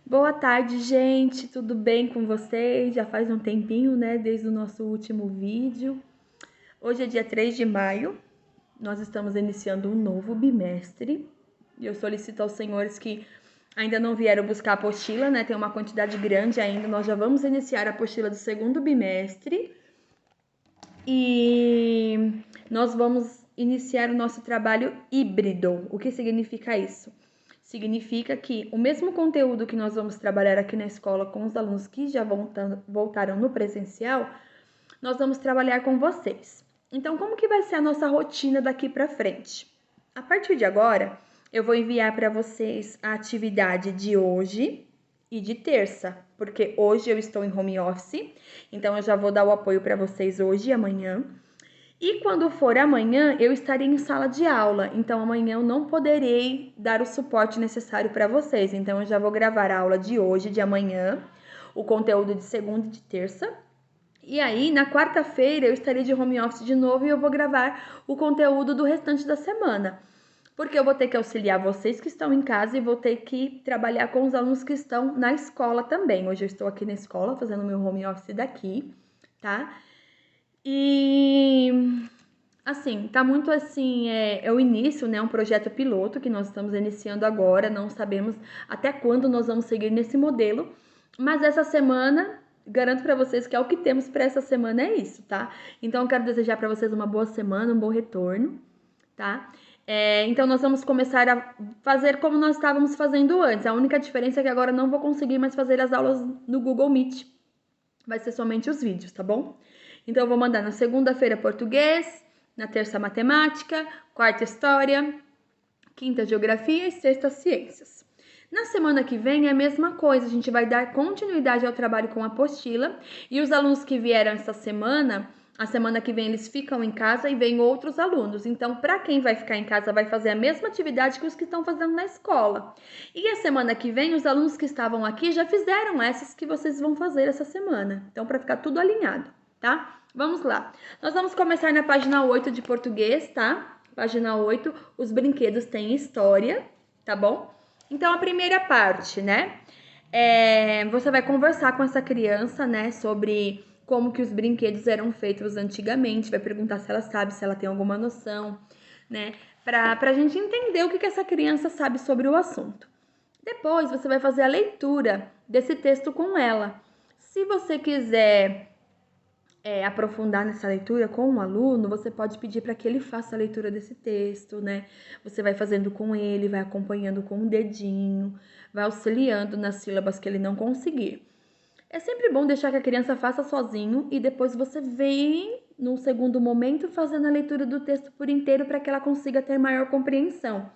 Boa tarde, gente. Tudo bem com vocês? Já faz um tempinho, né, desde o nosso último vídeo. Hoje é dia 3 de maio. Nós estamos iniciando um novo bimestre. E eu solicito aos senhores que ainda não vieram buscar a apostila, né? Tem uma quantidade grande ainda. Nós já vamos iniciar a apostila do segundo bimestre. E nós vamos iniciar o nosso trabalho híbrido. O que significa isso? Significa que o mesmo conteúdo que nós vamos trabalhar aqui na escola com os alunos que já voltaram no presencial, nós vamos trabalhar com vocês. Então, como que vai ser a nossa rotina daqui para frente? A partir de agora, eu vou enviar para vocês a atividade de hoje e de terça, porque hoje eu estou em home office, então eu já vou dar o apoio para vocês hoje e amanhã. E quando for amanhã, eu estarei em sala de aula, então amanhã eu não poderei dar o suporte necessário para vocês. Então eu já vou gravar a aula de hoje, de amanhã, o conteúdo de segunda e de terça. E aí, na quarta-feira, eu estarei de home office de novo e eu vou gravar o conteúdo do restante da semana. Porque eu vou ter que auxiliar vocês que estão em casa e vou ter que trabalhar com os alunos que estão na escola também. Hoje eu estou aqui na escola fazendo meu home office daqui, tá? E assim, tá muito assim, é o início, né? Um projeto piloto que nós estamos iniciando agora, não sabemos até quando nós vamos seguir nesse modelo, mas essa semana, garanto para vocês que é o que temos para essa semana é isso, tá? Então eu quero desejar para vocês uma boa semana, um bom retorno, tá? Então nós vamos começar a fazer como nós estávamos fazendo antes. A única diferença é que agora não vou conseguir mais fazer as aulas no Google Meet. Vai ser somente os vídeos, tá bom? Então, eu vou mandar na segunda-feira português, na terça matemática, quarta história, quinta geografia e sexta ciências. Na semana que vem é a mesma coisa, a gente vai dar continuidade ao trabalho com a apostila e os alunos que vieram essa semana, a semana que vem eles ficam em casa e vêm outros alunos. Então, para quem vai ficar em casa, vai fazer a mesma atividade que os que estão fazendo na escola. E a semana que vem, os alunos que estavam aqui já fizeram essas que vocês vão fazer essa semana. Então, para ficar tudo alinhado, tá? Vamos lá. Nós vamos começar na página 8 de português, tá? Página 8, os brinquedos têm história, tá bom? Então, a primeira parte, né? Você vai conversar com essa criança, né? Sobre como que os brinquedos eram feitos antigamente. Vai perguntar se ela sabe, se ela tem alguma noção, né? Pra gente entender o que essa criança sabe sobre o assunto. Depois, você vai fazer a leitura desse texto com ela. Se você quiser aprofundar nessa leitura com o aluno, você pode pedir para que ele faça a leitura desse texto, né? Você vai fazendo com ele, vai acompanhando com o dedinho, vai auxiliando nas sílabas que ele não conseguir. É sempre bom deixar que a criança faça sozinho e depois você vem, num segundo momento, fazendo a leitura do texto por inteiro para que ela consiga ter maior compreensão.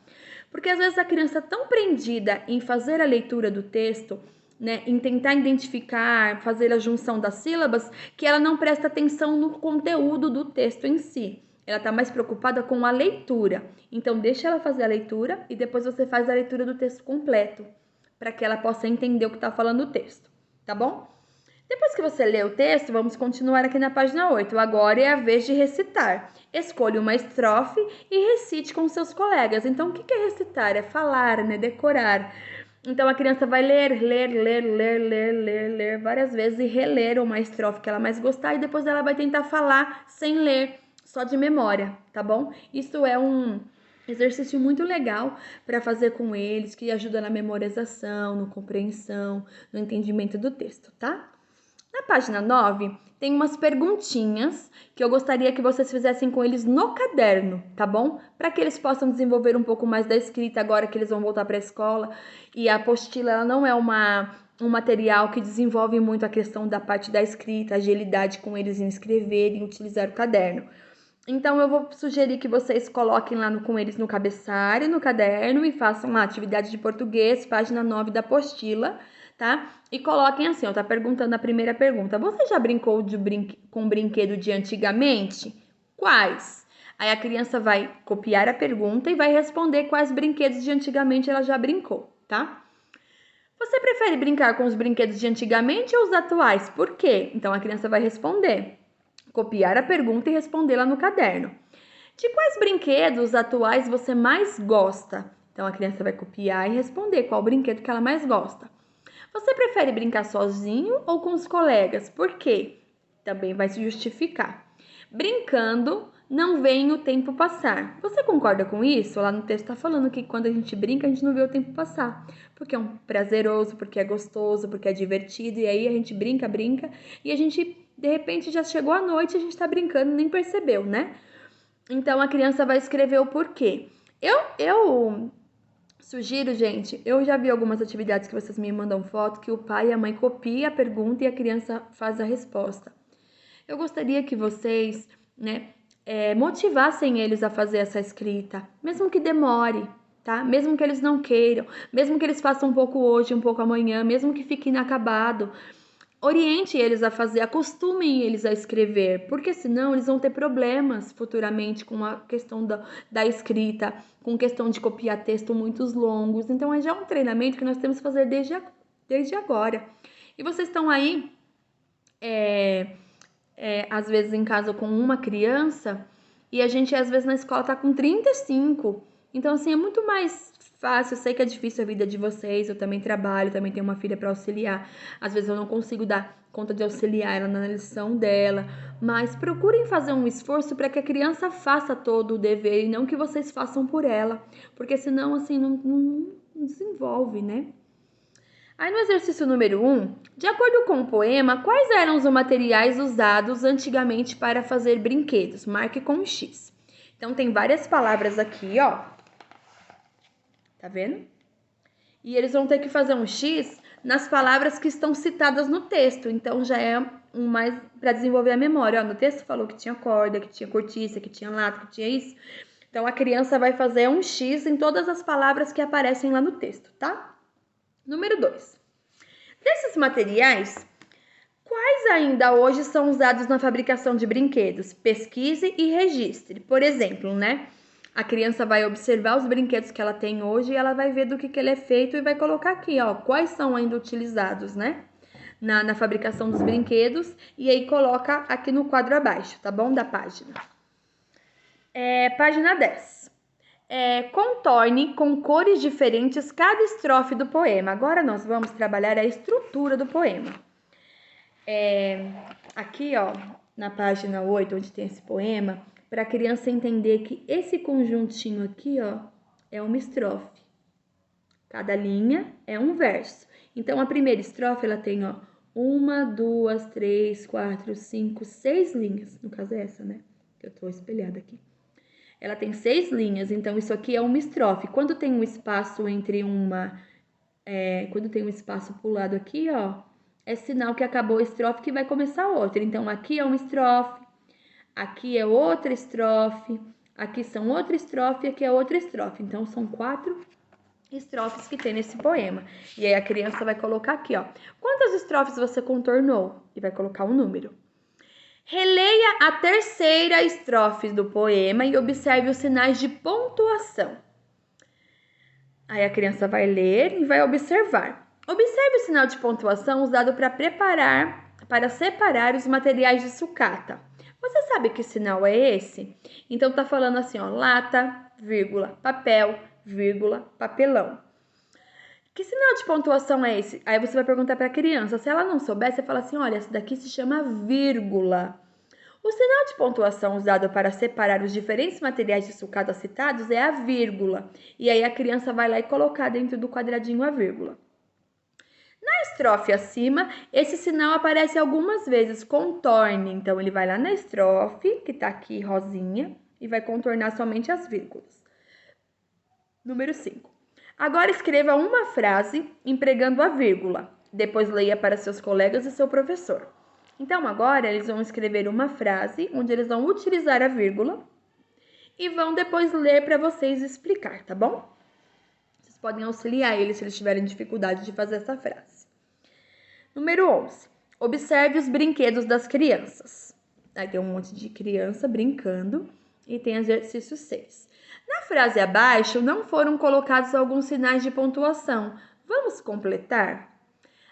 Porque às vezes a criança é tão prendida em fazer a leitura do texto, né, em tentar identificar, fazer a junção das sílabas, que ela não presta atenção no conteúdo do texto em si. Ela está mais preocupada com a leitura. Então, deixa ela fazer a leitura e depois você faz a leitura do texto completo, para que ela possa entender o que está falando o texto, tá bom? Depois que você lê o texto, vamos continuar aqui na página 8. Agora é a vez de recitar. Escolha uma estrofe e recite com seus colegas. Então, o que é recitar? É falar, né? Decorar. Então, a criança vai ler várias vezes e reler uma estrofe que ela mais gostar e depois ela vai tentar falar sem ler, só de memória, tá bom? Isso é um exercício muito legal para fazer com eles, que ajuda na memorização, na compreensão, no entendimento do texto, tá? Na página 9, tem umas perguntinhas que eu gostaria que vocês fizessem com eles no caderno, tá bom? Para que eles possam desenvolver um pouco mais da escrita agora que eles vão voltar para a escola. E a apostila ela não é um material que desenvolve muito a questão da parte da escrita, agilidade com eles em escrever e utilizar o caderno. Então, eu vou sugerir que vocês coloquem lá com eles no cabeçalho, no caderno, e façam uma atividade de português, página 9 da apostila, tá? E coloquem assim, ó, tá perguntando a primeira pergunta. Você já brincou com brinquedo de antigamente? Quais? Aí a criança vai copiar a pergunta e vai responder quais brinquedos de antigamente ela já brincou, tá? Você prefere brincar com os brinquedos de antigamente ou os atuais? Por quê? Então, a criança vai responder. Copiar a pergunta e respondê-la no caderno. De quais brinquedos atuais você mais gosta? Então, a criança vai copiar e responder qual brinquedo que ela mais gosta. Você prefere brincar sozinho ou com os colegas? Por quê? Também vai se justificar. Brincando, não vem o tempo passar. Você concorda com isso? Lá no texto está falando que quando a gente brinca, a gente não vê o tempo passar. Porque é um prazeroso, porque é gostoso, porque é divertido. E aí a gente brinca, e a gente, de repente, já chegou a noite e a gente está brincando, nem percebeu, né? Então a criança vai escrever o porquê. Eu sugiro, gente, eu já vi algumas atividades que vocês me mandam foto que o pai e a mãe copiam a pergunta e a criança faz a resposta. Eu gostaria que vocês, né, motivassem eles a fazer essa escrita, mesmo que demore, tá? Mesmo que eles não queiram, mesmo que eles façam um pouco hoje, um pouco amanhã, mesmo que fique inacabado. Oriente eles a fazer, acostumem eles a escrever, porque senão eles vão ter problemas futuramente com a questão da escrita, com questão de copiar texto muitos longos. Então, é já um treinamento que nós temos que fazer desde agora. E vocês estão aí, às vezes em casa com uma criança, e a gente às vezes na escola tá com 35. Então, assim, é muito mais fácil. Eu sei que é difícil a vida de vocês, eu também trabalho, também tenho uma filha para auxiliar. Às vezes eu não consigo dar conta de auxiliar ela na lição dela, mas procurem fazer um esforço para que a criança faça todo o dever e não que vocês façam por ela, porque senão, assim, não desenvolve, né? Aí no exercício número 1, de acordo com o poema, quais eram os materiais usados antigamente para fazer brinquedos? Marque com um X. Então tem várias palavras aqui, ó. Tá vendo? E eles vão ter que fazer um X nas palavras que estão citadas no texto. Então já é um mais para desenvolver a memória. Ó, no texto falou que tinha corda, que tinha cortiça, que tinha lata, que tinha isso. Então a criança vai fazer um X em todas as palavras que aparecem lá no texto, tá? Número 2. Desses materiais, quais ainda hoje são usados na fabricação de brinquedos? Pesquise e registre. Por exemplo, né? A criança vai observar os brinquedos que ela tem hoje e ela vai ver do que ele é feito e vai colocar aqui, ó, quais são ainda utilizados, né? Na fabricação dos brinquedos. E aí coloca aqui no quadro abaixo, tá bom? Da página. Página 10. Contorne com cores diferentes cada estrofe do poema. Agora nós vamos trabalhar a estrutura do poema. Aqui, ó, na página 8, onde tem esse poema, para a criança entender que esse conjuntinho aqui, ó, é uma estrofe. Cada linha é um verso. Então, a primeira estrofe, ela tem, ó, 1, 2, 3, 4, 5, 6 linhas. No caso é essa, né? Que eu tô espelhada aqui. Ela tem 6 linhas, então isso aqui é uma estrofe. Quando tem um espaço entre quando tem um espaço pro lado aqui, ó, é sinal que acabou a estrofe que vai começar outra. Então, aqui é uma estrofe, aqui é outra estrofe, aqui são outra estrofe, aqui é outra estrofe. Então, são 4 estrofes que tem nesse poema. E aí a criança vai colocar aqui, ó, quantas estrofes você contornou? E vai colocar um número. Releia a terceira estrofe do poema e observe os sinais de pontuação. Aí a criança vai ler e vai observar. Observe o sinal de pontuação usado para separar os materiais de sucata. Você sabe que sinal é esse? Então tá falando assim, ó, lata, vírgula, papel, vírgula, papelão. Que sinal de pontuação é esse? Aí você vai perguntar para a criança. Se ela não souber, você fala assim, olha, esse daqui se chama vírgula. O sinal de pontuação usado para separar os diferentes materiais de sucata citados é a vírgula. E aí a criança vai lá e colocar dentro do quadradinho a vírgula. Na estrofe acima, esse sinal aparece algumas vezes, contorne. Então, ele vai lá na estrofe, que tá aqui rosinha, e vai contornar somente as vírgulas. Número 5. Agora escreva uma frase empregando a vírgula. Depois leia para seus colegas e seu professor. Então, agora eles vão escrever uma frase onde eles vão utilizar a vírgula e vão depois ler para vocês explicar, tá bom? Vocês podem auxiliar eles se eles tiverem dificuldade de fazer essa frase. Número 11. Observe os brinquedos das crianças. Aí tem um monte de criança brincando e tem exercício 6. Na frase abaixo, não foram colocados alguns sinais de pontuação. Vamos completar?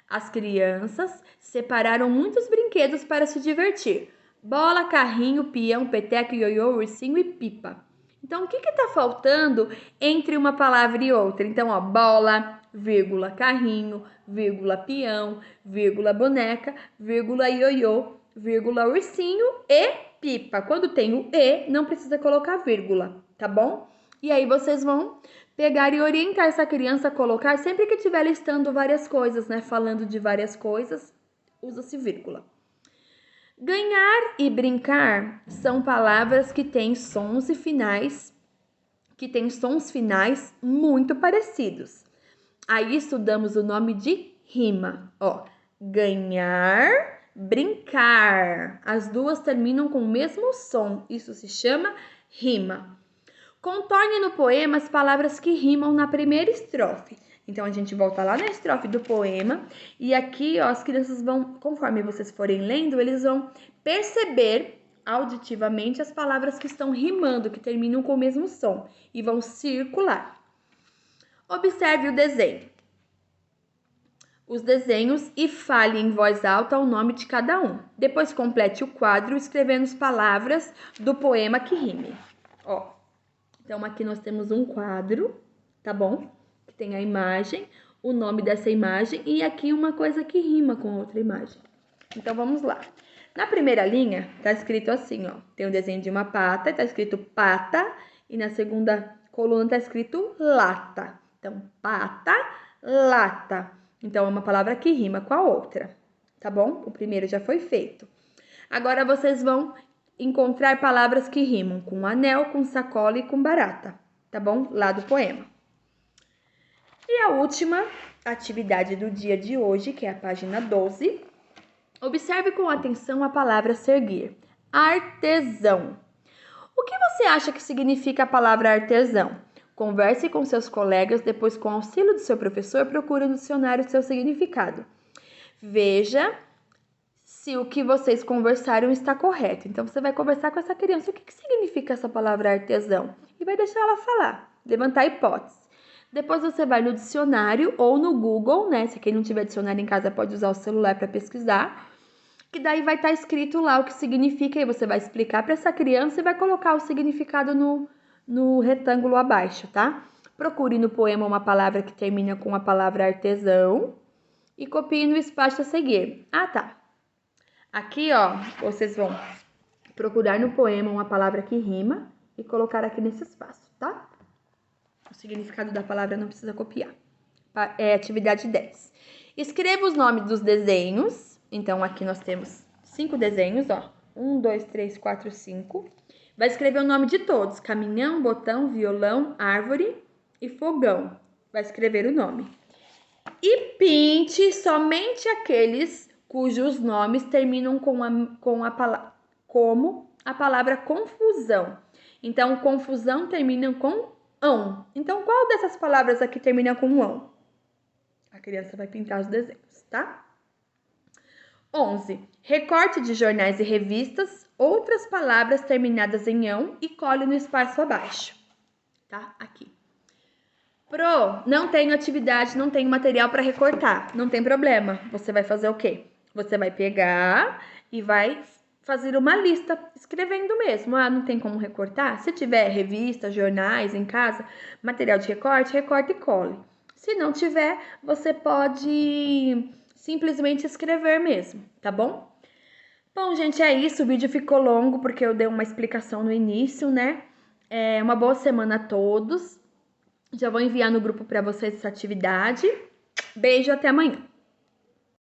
As crianças separaram muitos brinquedos para se divertir. Bola, carrinho, peão, peteca, ioiô, ursinho e pipa. Então, o que está faltando entre uma palavra e outra? Então, ó, bola, vírgula carrinho, vírgula peão, vírgula boneca, vírgula ioiô, vírgula ursinho e pipa. Quando tem o e, não precisa colocar vírgula, tá bom? E aí vocês vão pegar e orientar essa criança a colocar, sempre que estiver listando várias coisas, né? Falando de várias coisas, usa-se vírgula. Ganhar e brincar são palavras que têm sons finais muito parecidos. Aí estudamos o nome de rima. Ó, ganhar, brincar. As duas terminam com o mesmo som. Isso se chama rima. Contorne no poema as palavras que rimam na primeira estrofe. Então, a gente volta lá na estrofe do poema e aqui, ó, as crianças vão, conforme vocês forem lendo, eles vão perceber auditivamente as palavras que estão rimando, que terminam com o mesmo som e vão circular. Observe o desenho. Os desenhos e fale em voz alta o nome de cada um. Depois complete o quadro escrevendo as palavras do poema que rime. Ó, então aqui nós temos um quadro, tá bom? Que tem a imagem, o nome dessa imagem e aqui uma coisa que rima com outra imagem. Então vamos lá. Na primeira linha tá escrito assim, ó, tem o desenho de uma pata, tá escrito pata e na segunda coluna tá escrito lata. Então, pata, lata. Então, é uma palavra que rima com a outra, tá bom? O primeiro já foi feito. Agora, vocês vão encontrar palavras que rimam com anel, com sacola e com barata, tá bom? Lá do poema. E a última atividade do dia de hoje, que é a página 12. Observe com atenção a palavra seguir. Artesão. O que você acha que significa a palavra artesão? Converse com seus colegas, depois, com auxílio do seu professor, procure no dicionário seu significado. Veja se o que vocês conversaram está correto. Então, você vai conversar com essa criança. O que significa essa palavra artesão? E vai deixar ela falar, levantar hipótese. Depois, você vai no dicionário ou no Google, né? Se quem não tiver dicionário em casa, pode usar o celular para pesquisar. Que daí vai estar escrito lá o que significa. E você vai explicar para essa criança e vai colocar o significado no retângulo abaixo, tá? Procure no poema uma palavra que termina com a palavra artesão e copie no espaço a seguir. Ah, tá. Aqui, ó, vocês vão procurar no poema uma palavra que rima e colocar aqui nesse espaço, tá? O significado da palavra não precisa copiar. É atividade 10. Escreva os nomes dos desenhos. Então, aqui nós temos 5 desenhos, ó. 1, 2, 3, 4, 5. Vai escrever o nome de todos. Caminhão, botão, violão, árvore e fogão. Vai escrever o nome. E pinte somente aqueles cujos nomes terminam como a palavra confusão. Então, confusão termina com ão. Então, qual dessas palavras aqui termina com ão? A criança vai pintar os desenhos, tá? 11. Recorte de jornais e revistas, outras palavras terminadas em ão e cole no espaço abaixo, tá? Aqui. Pro, não tenho atividade, não tenho material para recortar. Não tem problema. Você vai fazer o quê? Você vai pegar e vai fazer uma lista, escrevendo mesmo. Ah, não tem como recortar? Se tiver revista, jornais em casa, material de recorte, recorta e cole. Se não tiver, você pode simplesmente escrever mesmo, tá bom? Bom, gente, é isso. O vídeo ficou longo porque eu dei uma explicação no início, né? Uma boa semana a todos. Já vou enviar no grupo para vocês essa atividade. Beijo, até amanhã.